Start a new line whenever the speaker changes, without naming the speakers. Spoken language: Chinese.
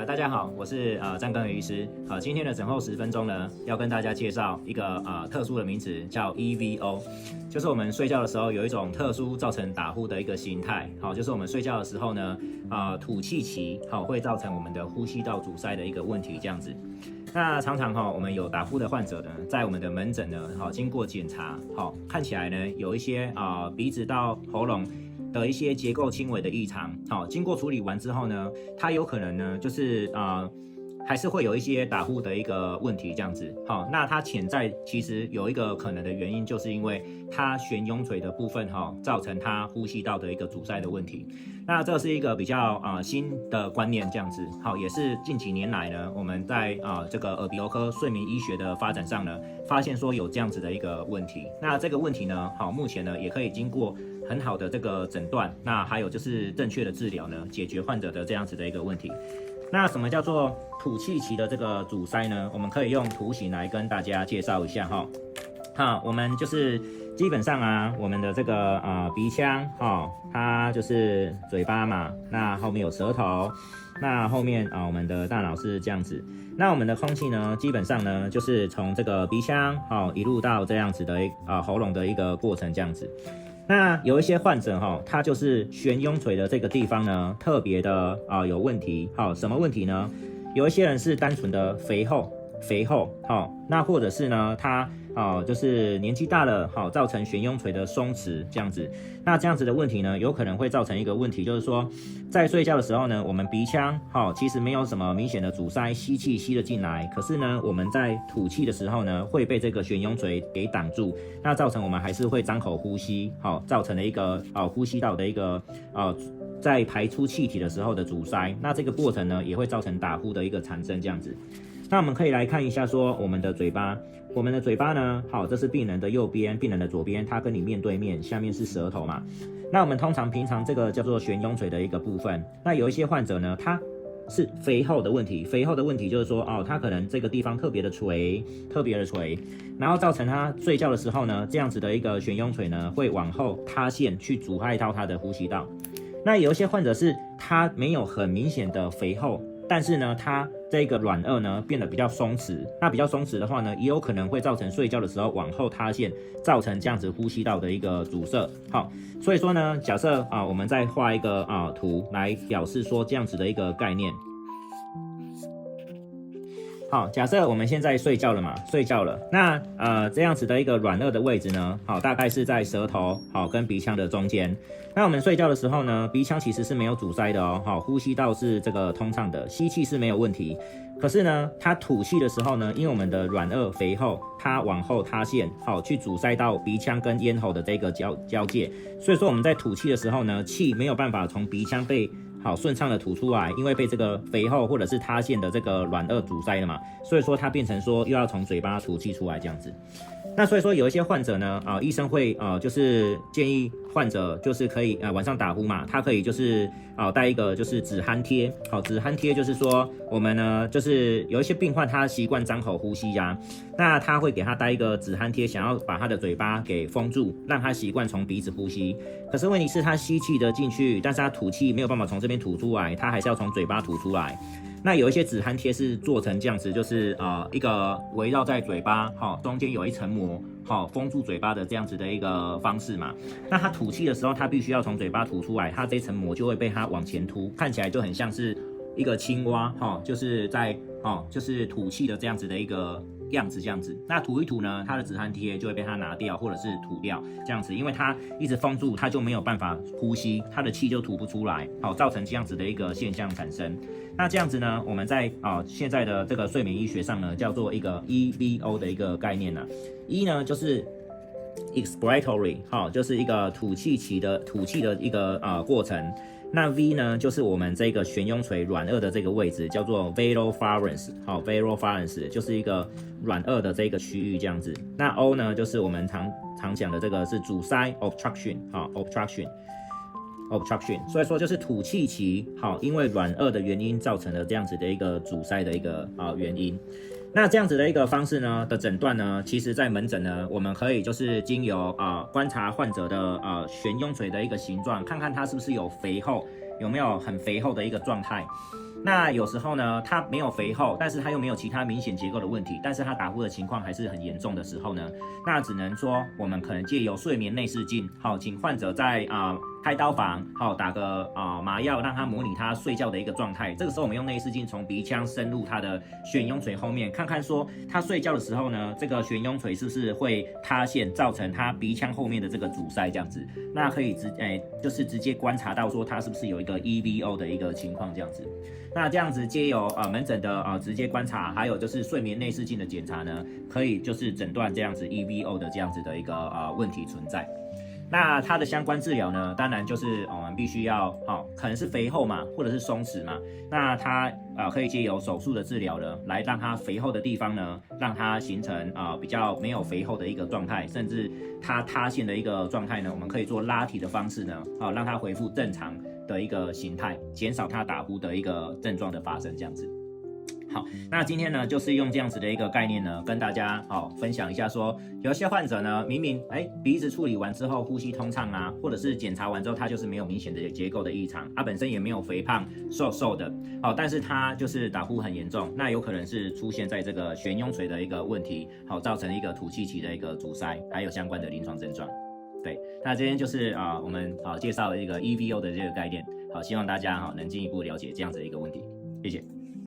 大家好，我是张根宇医师。今天的诊后10分钟呢，要跟大家介绍一个特殊的名词，叫 EVO， 就是我们睡觉的时候有一种特殊造成打呼的一个形态。就是我们睡觉的时候呢，吐气期会造成我们的呼吸道阻塞的一个问题，这样子。那常常我们有打呼的患者呢，在我们的门诊呢，经过检查，看起来呢有一些鼻子到喉咙的一些结构轻微的异常，经过处理完之后呢，它有可能呢就是还是会有一些打呼的一个问题这样子，那它潜在其实有一个可能的原因，就是因为它悬雍垂的部分造成它呼吸道的一个阻塞的问题。那这是一个比较新的观念这样子，也是近几年来呢，我们在这个耳鼻喉科睡眠医学的发展上呢，发现说有这样子的一个问题。那这个问题呢，目前呢也可以经过很好的这个诊断，那还有就是正确的治疗呢，解决患者的这样子的一个问题。那什么叫做吐气期的这个阻塞呢？我们可以用图形来跟大家介绍一下我们就是基本上我们的这个鼻腔它就是嘴巴嘛，那后面有舌头，那后面我们的大脑是这样子。那我们的空气呢，基本上呢就是从这个鼻腔一路到这样子的喉咙的一个过程这样子。那有一些患者他就是悬雍垂的这个地方呢特别的有问题。什么问题呢？有一些人是单纯的肥厚，那或者是呢他就是年纪大了造成悬雍垂的松弛这样子。那这样子的问题呢，有可能会造成一个问题，就是说在睡觉的时候呢，我们鼻腔其实没有什么明显的阻塞，吸气吸了进来，可是呢我们在吐气的时候呢会被这个悬雍垂给挡住，那造成我们还是会张口呼吸，造成了一个呼吸道的一个在排出气体的时候的阻塞。那这个过程呢也会造成打呼的一个产生这样子。那我们可以来看一下说我们的嘴巴呢，这是病人的右边，病人的左边，他跟你面对面，下面是舌头嘛。那我们通常平常这个叫做悬雍垂的一个部分，那有一些患者呢，他是肥厚的问题，就是说他可能这个地方特别的垂，然后造成他睡觉的时候呢，这样子的一个悬雍垂呢会往后塌陷，去阻碍到他的呼吸道。那有一些患者是他没有很明显的肥厚，但是呢，它这个软腭呢变得比较松弛，那比较松弛的话呢，也有可能会造成睡觉的时候往后塌陷，造成这样子呼吸道的一个阻塞。所以说呢，假设我们再画一个图来表示说这样子的一个概念。假设我们现在睡觉了，那这样子的一个软腭的位置呢，大概是在舌头跟鼻腔的中间。那我们睡觉的时候呢，鼻腔其实是没有阻塞的呼吸道是这个通畅的，吸气是没有问题。可是呢，它吐气的时候呢，因为我们的软腭肥厚，它往后塌陷，去阻塞到鼻腔跟咽喉的这个交界，所以说我们在吐气的时候呢，气没有办法从鼻腔被顺畅的吐出来，因为被这个肥厚或者是塌陷的这个软腭阻塞了嘛，所以说它变成说又要从嘴巴吐气出来这样子。那所以说有一些患者呢，医生会就是建议患者就是可以晚上打呼嘛，他可以就是带一个就是止鼾贴。止鼾贴就是说我们呢就是有一些病患他习惯张口呼吸那他会给他带一个止鼾贴，想要把他的嘴巴给封住，让他习惯从鼻子呼吸。可是问题是他吸气的进去，但是他吐气没有办法从这边吐出来，他还是要从嘴巴吐出来。那有一些止鼾贴是做成这样子，就是一个围绕在嘴巴中间有一层膜封住嘴巴的这样子的一个方式嘛。那他吐气的时候，他必须要从嘴巴吐出来，他这层膜就会被他往前凸，看起来就很像是一个青蛙就是在就是吐气的这样子的一个样子这样子。那吐一吐呢，它的止鼾贴就会被它拿掉或者是吐掉这样子，因为它一直封住，它就没有办法呼吸，它的气就吐不出来，造成这样子的一个现象产生。那这样子呢，我们在现在的这个睡眠医学上呢，叫做一个 EVO 的一个概念E 呢就是 expiratory 就是一个吐气的一个过程。那 V 呢，就是我们这个悬雍垂软腭的这个位置，叫做 velar pharynx， 就是一个软腭的这个区域这样子。那 O 呢，就是我们常讲的这个是阻塞 obstruction，所以说就是吐气期因为软腭的原因造成了这样子的一个阻塞的一个原因。那这样子的一个方式呢的诊断呢，其实在门诊呢，我们可以就是经由观察患者的悬雍垂的一个形状，看看他是不是有肥厚，有没有很肥厚的一个状态。那有时候呢，它没有肥厚，但是它又没有其他明显结构的问题，但是它打呼的情况还是很严重的时候呢，那只能说我们可能借由睡眠内视镜，好，请患者在开刀房，好，打个麻药，让他模拟他睡觉的一个状态。这个时候我们用内视镜从鼻腔深入他的悬雍垂后面，看看说他睡觉的时候呢，这个悬雍垂是不是会塌陷，造成他鼻腔后面的这个阻塞这样子。那可以就是直接观察到说他是不是有一个 EVO 的一个情况这样子。那这样子借由门诊的直接观察，还有就是睡眠内视镜的检查呢，可以就是诊断这样子 EVO 的这样子的一个问题存在。那它的相关治疗呢，当然就是我们必须要可能是肥厚嘛，或者是松弛嘛。那它可以借由手术的治疗呢，来让它肥厚的地方呢，让它形成比较没有肥厚的一个状态，甚至它塌陷的一个状态呢，我们可以做拉提的方式呢，让它恢复正常的一个形态，减少它打呼的一个症状的发生，这样子。好，那今天呢，就是用这样子的一个概念呢，跟大家分享一下说，有些患者呢，明明鼻子处理完之后呼吸通畅啊，或者是检查完之后他就是没有明显的结构的异常，他本身也没有肥胖瘦瘦的，但是他就是打呼很严重，那有可能是出现在这个悬雍垂的一个问题，造成一个吐气期的一个阻塞，还有相关的临床症状。对，那今天就是我们介绍了一个 EVO 的这个概念，好，希望大家能进一步了解这样子的一个问题，谢谢。